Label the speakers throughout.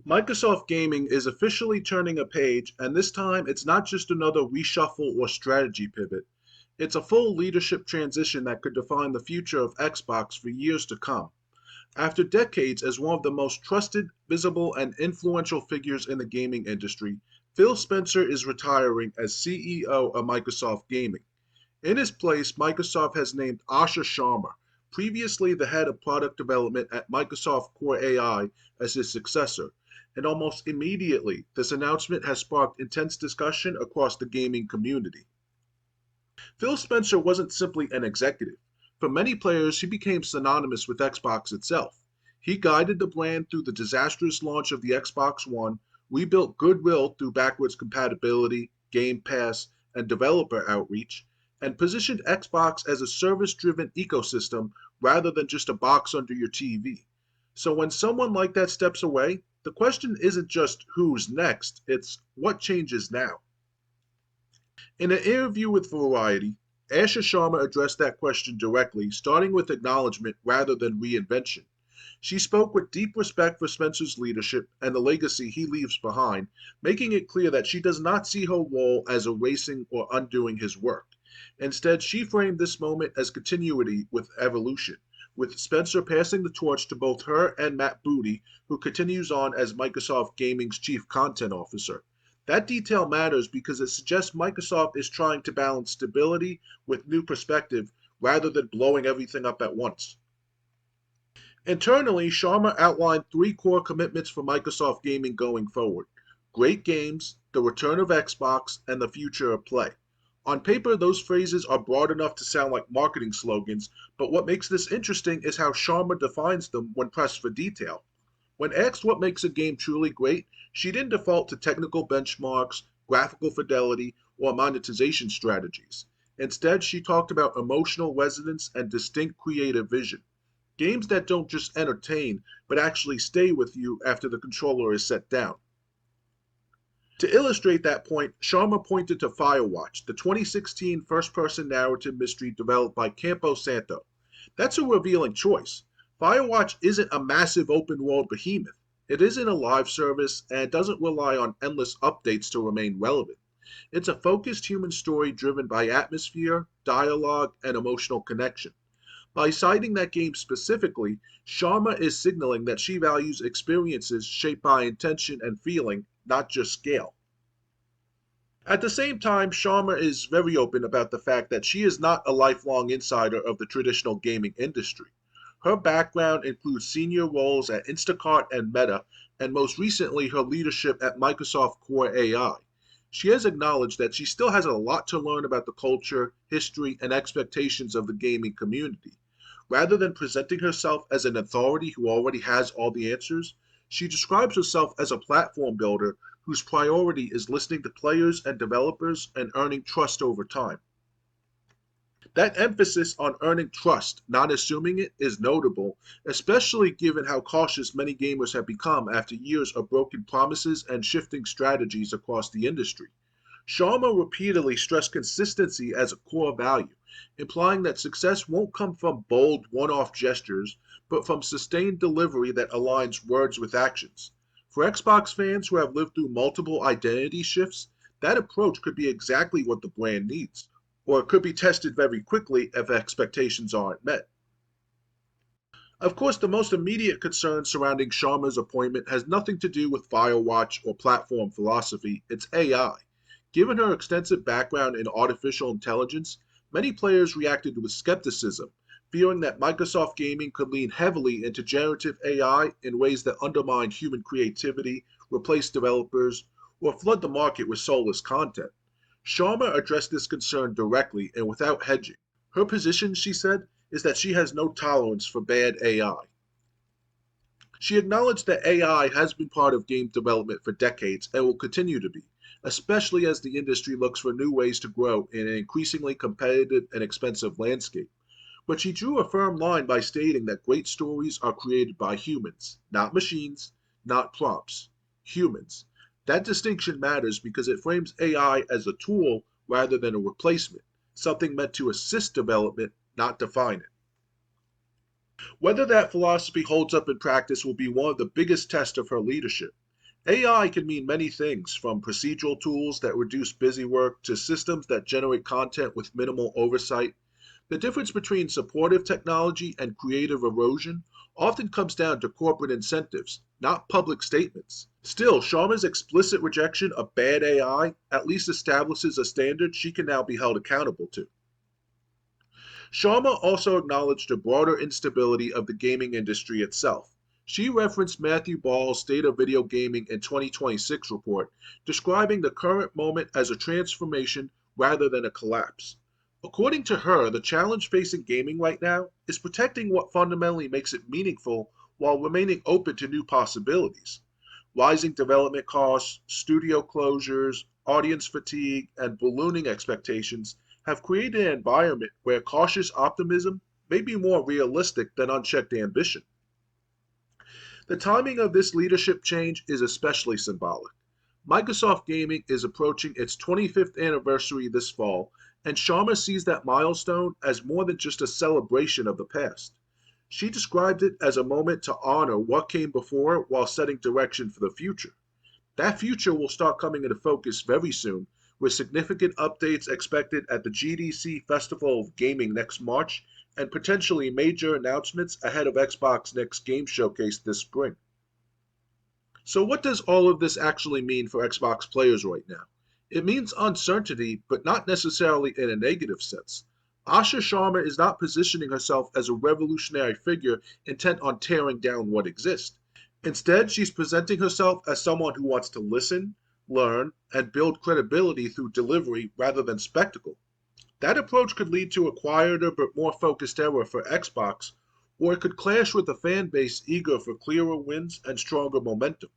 Speaker 1: Microsoft Gaming is officially turning a page, and this time it's not just another reshuffle or strategy pivot. It's a full leadership transition that could define the future of Xbox for years to come. After decades as one of the most trusted, visible, and influential figures in the gaming industry, Phil Spencer is retiring as CEO of Microsoft Gaming. In his place, Microsoft has named Asha Sharma, previously the head of product development at Microsoft Core AI, as his successor. And almost immediately, this announcement has sparked intense discussion across the gaming community. Phil Spencer wasn't simply an executive. For many players, he became synonymous with Xbox itself. He guided the brand through the disastrous launch of the Xbox One, rebuilt goodwill through backwards compatibility, Game Pass, and developer outreach, and positioned Xbox as a service driven ecosystem rather than just a box under your TV. So when someone like that steps away, the question isn't just who's next, it's what changes now. In an interview with Variety, Asha Sharma addressed that question directly, starting with acknowledgement rather than reinvention. She spoke with deep respect for Spencer's leadership and the legacy he leaves behind, making it clear that she does not see her role as erasing or undoing his work. Instead, she framed this moment as continuity with evolution, with Spencer passing the torch to both her and Matt Booty, who continues on as Microsoft Gaming's chief content officer. That detail matters because it suggests Microsoft is trying to balance stability with new perspective rather than blowing everything up at once. Internally, Sharma outlined three core commitments for Microsoft Gaming going forward: great games, the return of Xbox, and the future of play. On paper, those phrases are broad enough to sound like marketing slogans, but what makes this interesting is how Sharma defines them when pressed for detail. When asked what makes a game truly great, she didn't default to technical benchmarks, graphical fidelity, or monetization strategies. Instead, she talked about emotional resonance and distinct creative vision. Games that don't just entertain, but actually stay with you after the controller is set down. To illustrate that point, Sharma pointed to Firewatch, the 2016 first person narrative mystery developed by Campo Santo. That's a revealing choice. Firewatch isn't a massive open world behemoth. It isn't a live service and doesn't rely on endless updates to remain relevant. It's a focused human story driven by atmosphere, dialogue, and emotional connection. By citing that game specifically, Sharma is signaling that she values experiences shaped by intention and feeling, not just scale. At the same time, Sharma is very open about the fact that she is not a lifelong insider of the traditional gaming industry. Her background includes senior roles at Instacart and Meta, and most recently her leadership at Microsoft Core AI. She has acknowledged that she still has a lot to learn about the culture, history, and expectations of the gaming community. Rather than presenting herself as an authority who already has all the answers, she describes herself as a platform builder whose priority is listening to players and developers and earning trust over time. That emphasis on earning trust, not assuming it, is notable, especially given how cautious many gamers have become after years of broken promises and shifting strategies across the industry. Sharma repeatedly stressed consistency as a core value, implying that success won't come from bold, one off gestures, but from sustained delivery that aligns words with actions. For Xbox fans who have lived through multiple identity shifts, that approach could be exactly what the brand needs, or it could be tested very quickly if expectations aren't met. Of course, the most immediate concern surrounding Sharma's appointment has nothing to do with Firewatch or platform philosophy, it's AI. Given her extensive background in artificial intelligence, many players reacted with skepticism, fearing that Microsoft Gaming could lean heavily into generative AI in ways that undermine human creativity, replace developers, or flood the market with soulless content. Sharma addressed this concern directly and without hedging. Her position, she said, is that she has no tolerance for bad AI. She acknowledged that AI has been part of game development for decades and will continue to be, especially as the industry looks for new ways to grow in an increasingly competitive and expensive landscape. But she drew a firm line by stating that great stories are created by humans, not machines, not prompts. Humans. That distinction matters because it frames AI as a tool rather than a replacement, something meant to assist development, not define it. Whether that philosophy holds up in practice will be one of the biggest tests of her leadership. AI can mean many things, from procedural tools that reduce busy work to systems that generate content with minimal oversight. The difference between supportive technology and creative erosion often comes down to corporate incentives, not public statements. Still, Sharma's explicit rejection of bad AI at least establishes a standard she can now be held accountable to. Sharma also acknowledged the broader instability of the gaming industry itself. She referenced Matthew Ball's State of Video Gaming in 2026 report, describing the current moment as a transformation rather than a collapse. According to her, the challenge facing gaming right now is protecting what fundamentally makes it meaningful while remaining open to new possibilities. Rising development costs, studio closures, audience fatigue, and ballooning expectations have created an environment where cautious optimism may be more realistic than unchecked ambition. The timing of this leadership change is especially symbolic. Microsoft Gaming is approaching its 25th anniversary this fall, and Sharma sees that milestone as more than just a celebration of the past. She described it as a moment to honor what came before while setting direction for the future. That future will start coming into focus very soon, with significant updates expected at the GDC Festival of Gaming next March, and potentially major announcements ahead of Xbox Next Game Showcase this spring. So, what does all of this actually mean for Xbox players right now? It means uncertainty, but not necessarily in a negative sense. Asha Sharma is not positioning herself as a revolutionary figure intent on tearing down what exists. Instead, she's presenting herself as someone who wants to listen, learn, and build credibility through delivery rather than spectacle. That approach could lead to a quieter but more focused era for Xbox, or it could clash with a fan base eager for clearer wins and stronger momentum.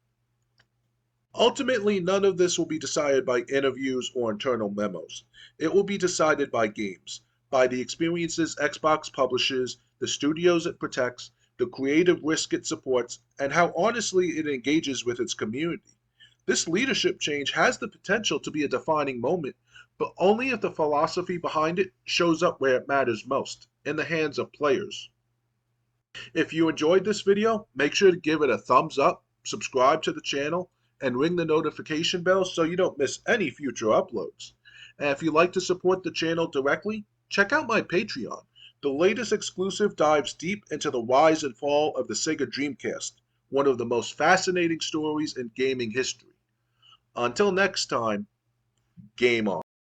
Speaker 1: Ultimately, none of this will be decided by interviews or internal memos. It will be decided by games, by the experiences Xbox publishes, the studios it protects, the creative risk it supports, and how honestly it engages with its community. This leadership change has the potential to be a defining moment, but only if the philosophy behind it shows up where it matters most, in the hands of players. If you enjoyed this video, make sure to give it a thumbs up, subscribe to the channel, and ring the notification bell so you don't miss any future uploads. And if you'd like to support the channel directly, check out my Patreon. The latest exclusive dives deep into the rise and fall of the Sega Dreamcast, one of the most fascinating stories in gaming history. Until next time, game on.